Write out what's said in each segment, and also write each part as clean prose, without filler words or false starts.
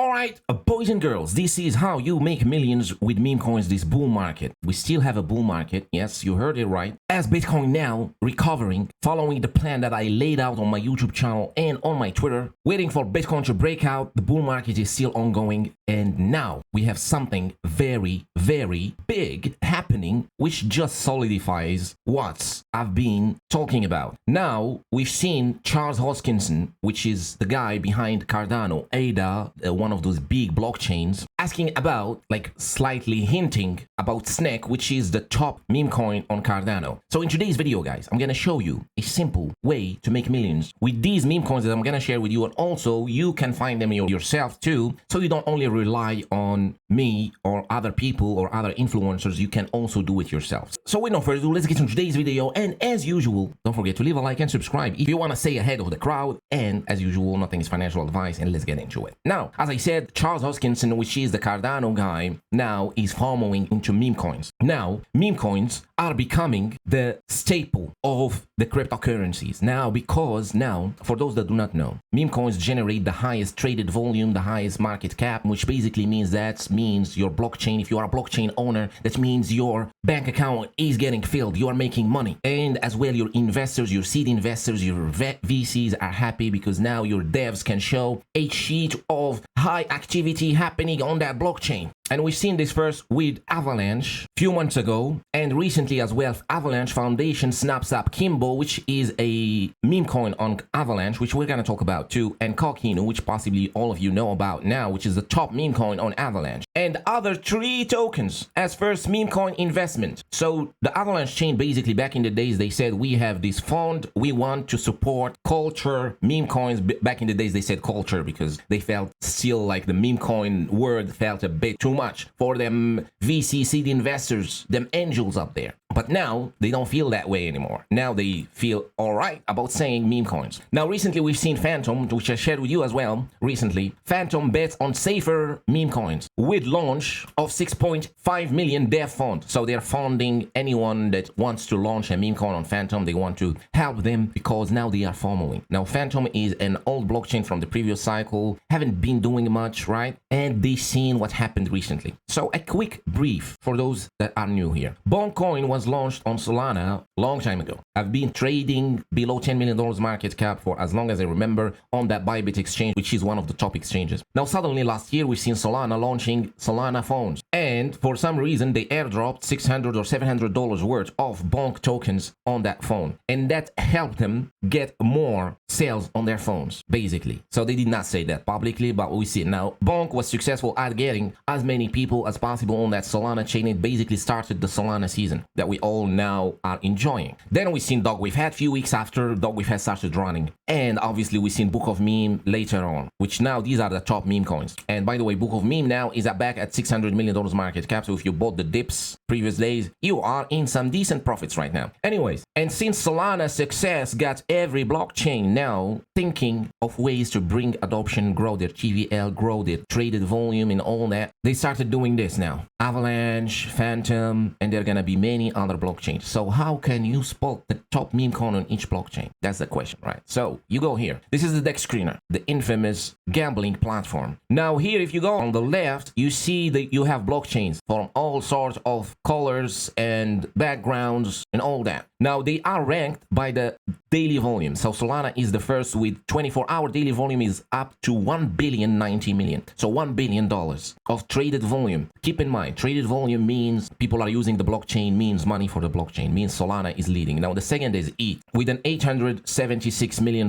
Alright, boys and girls, this is how you make millions with meme coins this bull market. We still have a bull market, yes, you heard it right. As Bitcoin now recovering, following the plan that I laid out on my YouTube channel and on my Twitter, waiting for Bitcoin to break out, the bull market is still ongoing, and now we have something very, very big happening, which just solidifies what I've been talking about. Now, we've seen Charles Hoskinson, which is the guy behind Cardano, ADA, one of those big blockchains, asking about, like slightly hinting about Snake, which is the top meme coin on Cardano. So in today's video, guys, I'm gonna show you a simple way to make millions with these meme coins that I'm gonna share with you, and also you can find them yourself too, so you don't only rely on me or other people or other influencers, you can also do it yourself. So with no further ado, let's get into today's video, and as usual, don't forget to leave a like and subscribe if you want to stay ahead of the crowd, and as usual, nothing is financial advice, and let's get into it. Now, as I said, Charles Hoskinson, which is the Cardano guy, now is following into meme coins. Now, meme coins are becoming the staple of the cryptocurrencies now, because now, for those that do not know, meme coins generate the highest traded volume, the highest market cap, which basically means your blockchain, if you are a blockchain owner, that means your bank account is getting filled, you are making money, and as well your investors, your seed investors, your VCs are happy because now your devs can show a sheet of high activity happening on that blockchain. And we've seen this first with Avalanche a few months ago, and recently as well, Avalanche Foundation snaps up Kimbo, which is a meme coin on Avalanche, which we're going to talk about too, and Kokino, which possibly all of you know about now, which is the top meme coin on Avalanche, and other 3 tokens as first meme coin investment. So the Avalanche chain, basically back in the days, they said, we have this fund, we want to support culture, meme coins. Back in the days, they said culture because they felt still like the meme coin word felt a bit too much for them VC seed investors, them angels up there. But now they don't feel that way anymore. Now they feel all right about saying meme coins. Now recently we've seen Phantom, which I shared with you as well recently. Phantom bets on safer meme coins with launch of 6.5 million dev fund. So they're funding anyone that wants to launch a meme coin on Phantom. They want to help them because now they are following. Now Phantom is an old blockchain from the previous cycle, haven't been doing much, right? And they've seen what happened recently. So a quick brief for those that are new here. BONK Coin was launched on Solana a long time ago. I've been trading below $10 million market cap for as long as I remember on that Bybit exchange, which is one of the top exchanges. Now suddenly last year we've seen Solana launching Solana phones, and for some reason they airdropped $600 or $700 worth of BONK tokens on that phone, and that helped them get more sales on their phones basically. So they did not say that publicly, but we see it now. BONK was successful at getting as many people as possible on that Solana chain. It basically started the Solana season that we all now are enjoying. Then we seen Dog. We've had a few weeks after Dog We've had started running, and obviously we seen Book of Meme later on, which now these are the top meme coins. And by the way, Book of Meme now is back at $600 million market cap. So if you bought the dips previous days, you are in some decent profits right now. Anyways, and since Solana's success got every blockchain now thinking of ways to bring adoption, grow their TVL, grow their traded volume and all that, they started doing this now. Avalanche, Phantom, and there are gonna be many other blockchains. So how can you spot the top meme coin on each blockchain? That's the question, right? So you go here. This is the deck screener, the infamous gambling platform. Now here, if you go on the left, you see that you have blockchains from all sorts of colors and backgrounds and all that. Now they are ranked by the daily volume. So Solana is the first with 24-hour daily volume is up to $1.090 billion. So $1 billion of traded volume. Keep in mind, traded volume means people are using the blockchain, means money for the blockchain, means Solana is leading. Now the second is ETH with an $876 million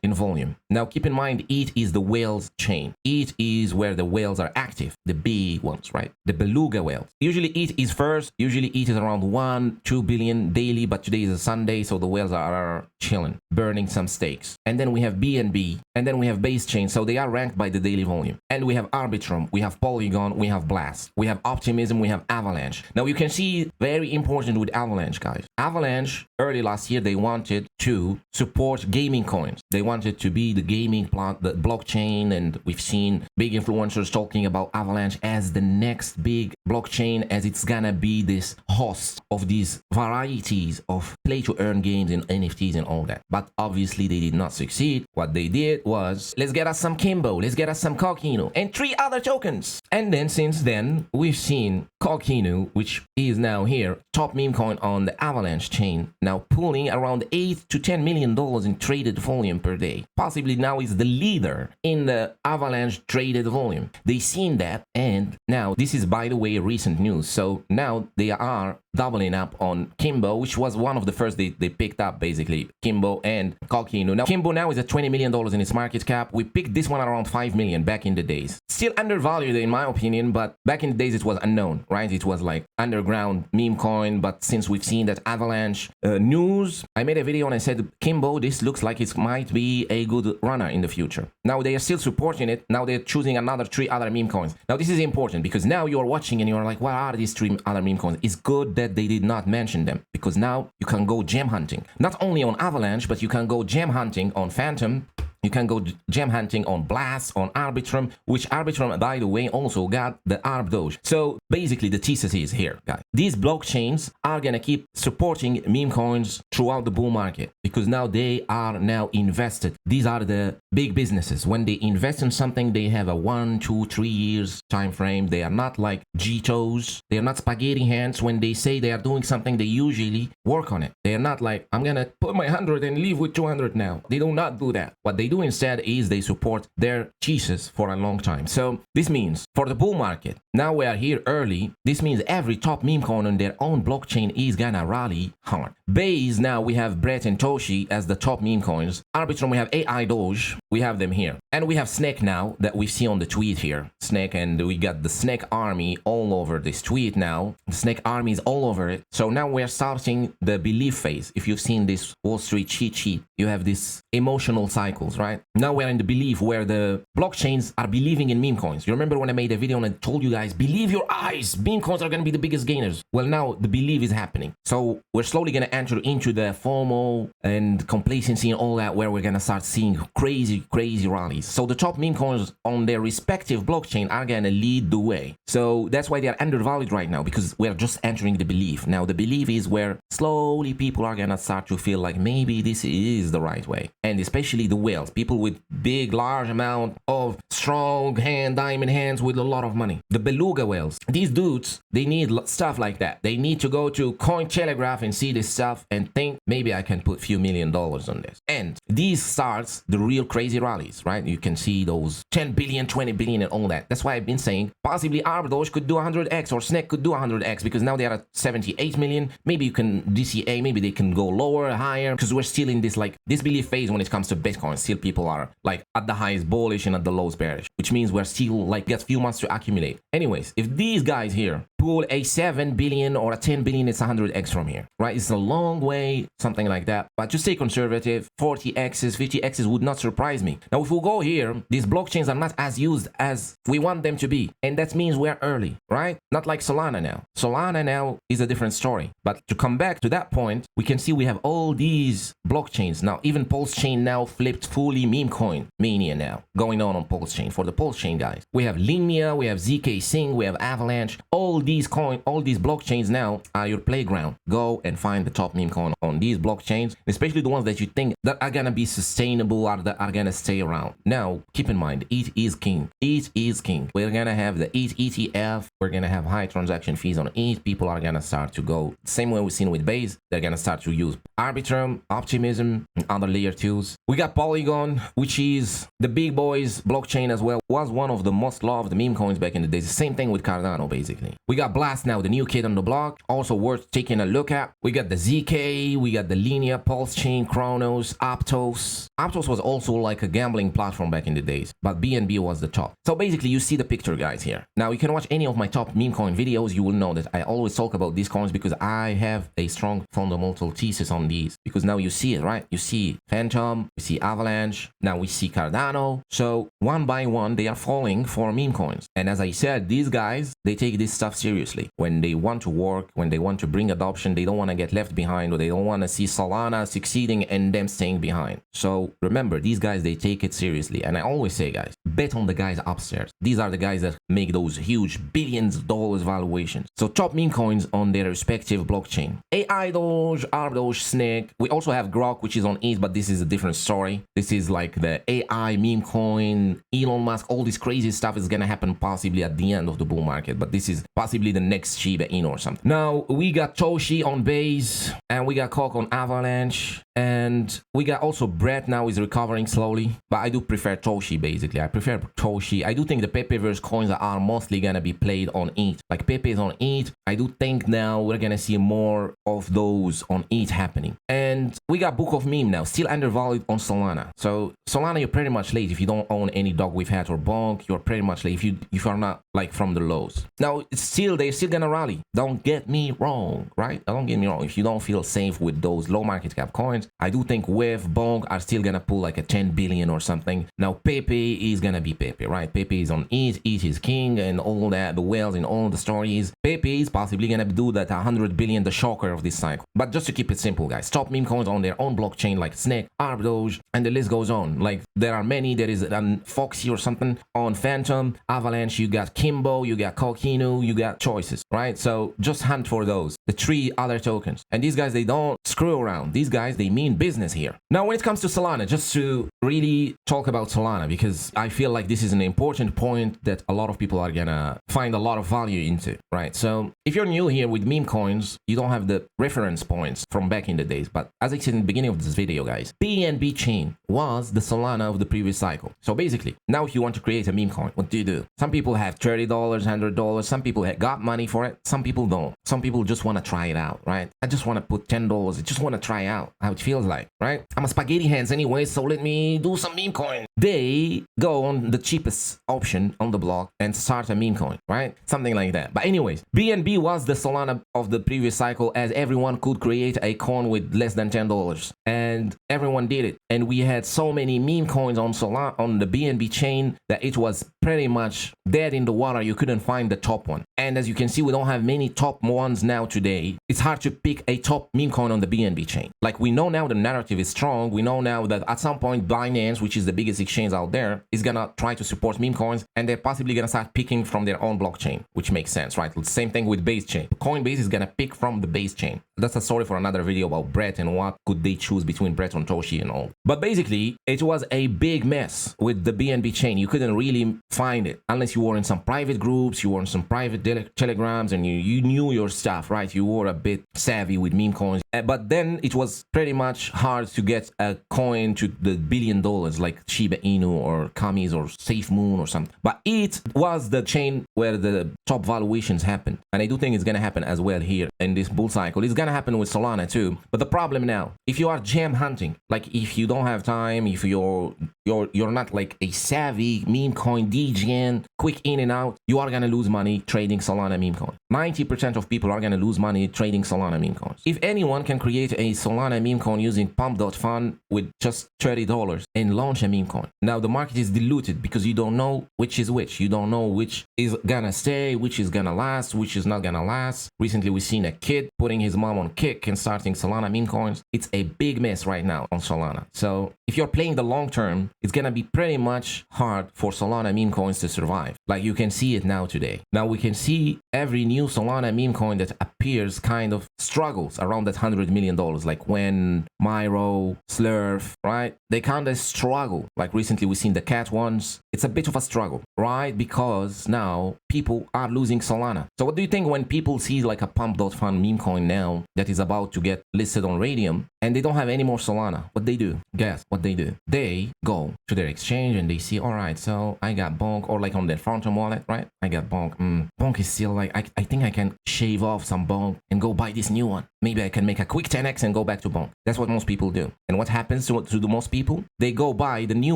in volume. Now keep in mind, ETH is the whales chain. ETH is where the whales are active, the big ones, right? The beluga whales. Usually ETH is first. Usually ETH is around 1-2 billion daily, but today is a Sunday, so the whales are chilling, burning some stakes. And then we have BNB, and then we have Base Chain, so they are ranked by the daily volume. And we have Arbitrum, we have Polygon, we have Blast, we have Optimism, we have Avalanche. Now you can see, very important with Avalanche, guys. Avalanche, early last year, they wanted to support gaming coins. They wanted to be the gaming the blockchain, and we've seen big influencers talking about Avalanche as the next big blockchain, as it's gonna be this host of these varieties of play-to-earn games and NFTs and all that. But obviously, they did not succeed. What they did was, let's get us some Kimbo, let's get us some Coquino, and 3 other tokens. And then since then, we've seen Coquino, which is now here, top meme coin on the Avalanche chain, now pulling around $8 to $10 million in traded volume per day. Possibly now is the leader in the Avalanche traded volume. They seen that, and now this is, by the way, recent news. So now they are doubling up on Kimbo, which was one of the first they picked up, basically, Kimbo and Coquino. Now Kimbo now is at $20 million in its market cap. We picked this one around 5 million back in the days. Still undervalued in my opinion, but back in the days it was unknown, right? It was like underground meme coin. But since we've seen that Avalanche news, I made a video and I said, Kimbo, this looks like it might be a good runner in the future. Now they are still supporting it. Now they're choosing another 3 other meme coins. Now this is important because now you're watching and you're like, what are these 3 other meme coins? It's good that they did not mention them, because now you can go gem hunting, not only on Avalanche, but you can go gem hunting on Phantom. You can go gem hunting on Blast, on Arbitrum, which Arbitrum, by the way, also got the ARB Doge. So basically the thesis is here, guys. These blockchains are gonna keep supporting meme coins throughout the bull market, because now they are now invested. These are the big businesses. When they invest in something, they have a 1, 2, 3 years time frame. They are not like G-toes. They are not spaghetti hands. When they say they are doing something, they usually work on it. They are not like, I'm gonna put my 100 and leave with 200 now. They do not do that. What they do instead is they support their cheeses for a long time. So this means for the bull market, now we are here early. This means every top meme coin on their own blockchain is gonna rally hard. Base, now we have Brett and Toshi as the top meme coins. Arbitrum, we have AI Doge. We have them here. And we have Snake now that we see on the tweet here. Snake, and we got the Snake army all over this tweet now. The Snake army is all over it. So now we're starting the belief phase. If you've seen this Wall Street cheat sheet, you have this emotional cycles, right? Now we're in the belief where the blockchains are believing in meme coins. You remember when I made a video and I told you guys, believe your eyes, meme coins are going to be the biggest gainers. Well, now the belief is happening. So we're slowly going to enter into the FOMO and complacency and all that, where we're going to start seeing crazy rallies. So the top meme coins on their respective blockchain are going to lead the way. So that's why they are undervalued right now, because we're just entering the belief. Now the belief is where slowly people are going to start to feel like maybe this is the right way. And especially the whales, people with big, large amount of strong diamond hands with a lot of money. The beluga whales, these dudes, they need stuff like that. They need to go to Cointelegraph and see this stuff and think, maybe I can put a few $1 million on this. And these starts the real crazy rallies, right? You can see those 10 billion, 20 billion and all that. That's why I've been saying possibly ARB Doge could do 100x or Snake could do 100x, because now they are at 78 million. Maybe you can DCA, maybe they can go lower, higher, because we're still in this like this belief phase when it comes to Bitcoin. Still people are like at the highest bullish and at the lowest bearish, which means we're still like got a few months to accumulate. Anyways, if these guys here pull a 7 billion or a 10 billion, it's 100x from here, right? It's a long way, something like that. But to stay conservative, 40x's, 50x's would not surprise me. Now, if we go here, these blockchains are not as used as we want them to be. And that means we're early, right? Not like Solana now. Solana now is a different story. But to come back to that point, we can see we have all these blockchains. Now, even Pulse Chain now flipped fully meme coin mania now going on Pulse Chain. For the Pulse Chain guys, we have Linea, we have ZK Sync, we have Avalanche. All these blockchains now are your playground. Go and find the top meme coin on these blockchains, especially the ones that you think that are gonna be sustainable or that are gonna stay around. Now, keep in mind, ETH is king. ETH is king. We're gonna have the ETH ETF. We're gonna have high transaction fees on ETH. People are gonna start to go same way we've seen with Base. They're gonna start to use Arbitrum, Optimism, and other layer 2s. We got Polygon, which is the big boys blockchain as well. Was one of the most loved meme coins back in the days. The same thing with Cardano, basically. We got Blast now, the new kid on the block, also worth taking a look at. We got the ZK, we got the Linea, Pulse Chain, Chronos, Aptos. Aptos was also like a gambling platform back in the days, but BNB was the top. So basically, you see the picture, guys, here. Now, you can watch any of my top meme coin videos. You will know that I always talk about these coins because I have a strong fundamental thesis on these. Because now you see it, right? You see Phantom, we see Avalanche, now we see Cardano. So one by one, they are falling for meme coins. And as I said, these guys, they take this stuff seriously. seriously. When they want to work, when they want to bring adoption, they don't want to get left behind, or they don't want to see Solana succeeding and them staying behind. So remember, these guys, they take it seriously. And I always say, guys, bet on the guys upstairs. These are the guys that make those huge billions of dollars valuations. So top meme coins on their respective blockchain. AI Doge, R Doge, Snake. We also have Grok, which is on ETH, but this is a different story. This is like the AI meme coin, Elon Musk, all this crazy stuff is gonna happen possibly at the end of the bull market, but this is possibly the next Shiba Inu or something. Now we got Toshi on Base, and we got Coke on Avalanche, and we got also Brett now is recovering slowly, but I do prefer Toshi basically. I prefer Toshi. I do think the Pepe-verse coins are mostly gonna be played on ETH. Like Pepe is on ETH. I do think now we're gonna see more of those on ETH happening. And we got Book of Meme now, still undervalued on Solana. So Solana, you're pretty much late if you don't own any dog with hat or bonk. You're pretty much late if you are not like from the lows. Now it's still, they're still gonna rally. Don't get me wrong, right? Don't get me wrong. If you don't feel safe with those low market cap coins, I do think Wave, bonk are still gonna pull like a 10 billion or something. Now Pepe is gonna be Pepe, right? Pepe is on ETH, ETH is king, and all that, the whales and all the stories. Pepe is possibly gonna do that 100 billion, the shocker of this cycle. But just to keep it simple, guys, top meme coins on their own blockchain like Snake, Arb Doge, and the list goes on. Like there are many. There is Foxy or something on Phantom, Avalanche. You got Kimbo, you got Kokinu, you got choices, right? So just hunt for those, the 3 other tokens. And these guys, they don't screw around. These guys, they mean business here. Now, when it comes to Solana, just to really talk about Solana, because I feel like this is an important point that a lot of people are gonna find a lot of value into, right? So if you're new here with meme coins, you don't have the reference points from back in the days. But as I said in the beginning of this video, guys, BNB chain was the Solana of the previous cycle. So basically, now if you want to create a meme coin, what do? Some people have $30, $100. Some people have got money for it. Some people don't. Some people just want to try it out, right? I just want to put $10. I just want to try out how it feels like, right? I'm a spaghetti hands anyway, so let me do some meme coin. They go on the cheapest option on the block and start a meme coin, right? Something like that. But anyways, BNB was the Solana of the previous cycle, as everyone could create a coin with less than $10, and everyone did it. And we had so many meme coins on Solana, on the BNB chain, that it was pretty much dead in the water. You couldn't find the top one. And as you can see, we don't have many top ones now today. It's hard to pick a top meme coin on the BNB chain. Like we know now the narrative is strong. We know now that at some point Binance, which is the biggest exchange out there, is gonna try to support meme coins, and they're possibly gonna start picking from their own blockchain, which makes sense, right? Same thing with Base chain. Coinbase is gonna pick from the Base chain. That's a story for another video about Brett and what could they choose between Brett and Toshi and all. But basically, it was a big mess with the BNB chain. You couldn't really find it unless you were in some private groups, you were in some private telegrams, and you knew your stuff, right? You were a bit savvy with meme coins. But then it was pretty much hard to get a coin to the $1 billion like Shiba Inu or Kamis or Safe Moon or something. But it was the chain where the top valuations happened. And I do think it's going to happen as well here in this bull cycle. It's going to happen with Solana too. But the problem now, if you are gem hunting, like if you don't have time, if you're not like a savvy meme coin degen, quick in and out, you are going to lose money trading Solana meme coin. 90% of people are going to lose money trading Solana meme coins. If anyone can create a Solana meme coin using pump.fun with just $30 and launch a meme coin, now the market is diluted because you don't know which is which. You don't know which is gonna stay, which is gonna last, which is not gonna last. Recently, we've seen a kid putting his mom on kick and starting Solana meme coins. It's a big mess right now on Solana. So if you're playing the long term, it's gonna be pretty much hard for Solana meme coins to survive. Like you can see it now today. Now we can see every new Solana meme coin that appears kind of struggles around that $100 million. Like when Myro, Slurf, right? They kind of struggle. Like recently we've seen the cat ones. It's a bit of a struggle, right? Because now people are losing Solana. So what do you think when people see like a pump.fun meme coin now that is about to get listed on Radium and they don't have any more Solana? What they do? Guess what they do? They go to their exchange and they see, all right, so I got BONK, or like on their Phantom wallet, right? I got BONK. BONK is still like, I think I can shave off some BONK and go buy this new one. Maybe I can make a quick 10x and go back to BONK. That's what most people do. And what happens to the most people? They go buy the new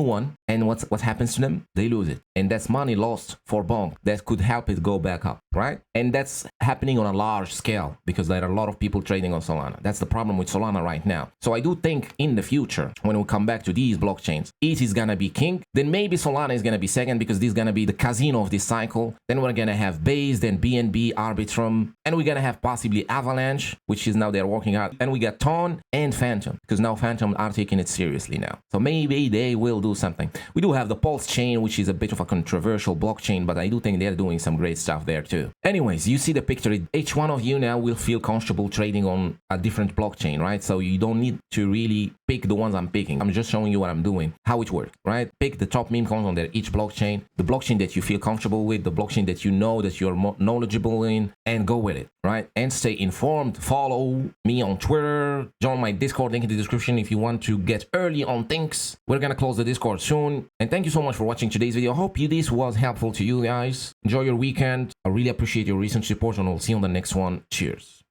one, and what happens to them? They lose it. And that's money lost for BONK that could help it go back up. right? And that's happening on a large scale because there are a lot of people trading on Solana. That's the problem with Solana right now. So I do think in the future, when we come back to these blockchains, ETH is gonna be king. Then maybe Solana is gonna be second because this is gonna be the casino of this cycle. Then we're gonna have Base, then BNB, Arbitrum, and we're gonna have possibly Avalanche, which is now they're working out. And we got Ton and Phantom because now Phantom are taking it seriously now. So maybe they will do something. We do have the Pulse chain, which is a bit of a controversial blockchain, but I do think they're doing some great stuff there too. Anyways, you see the picture. Each one of you now will feel comfortable trading on a different blockchain, right? So you don't need to really pick the ones I'm picking. I'm just showing you what I'm doing, how it works, right? Pick the top meme coins on their each blockchain, the blockchain that you feel comfortable with, the blockchain that you know that you're more knowledgeable in, and go with it, right? And stay informed. Follow me on Twitter, join my Discord, link in the description if you want to get early on things. We're gonna close the Discord soon. And thank you so much for watching today's video. I hope this was helpful to you guys. Enjoy your weekend. I really appreciate your recent support, and we'll see you on the next one. Cheers.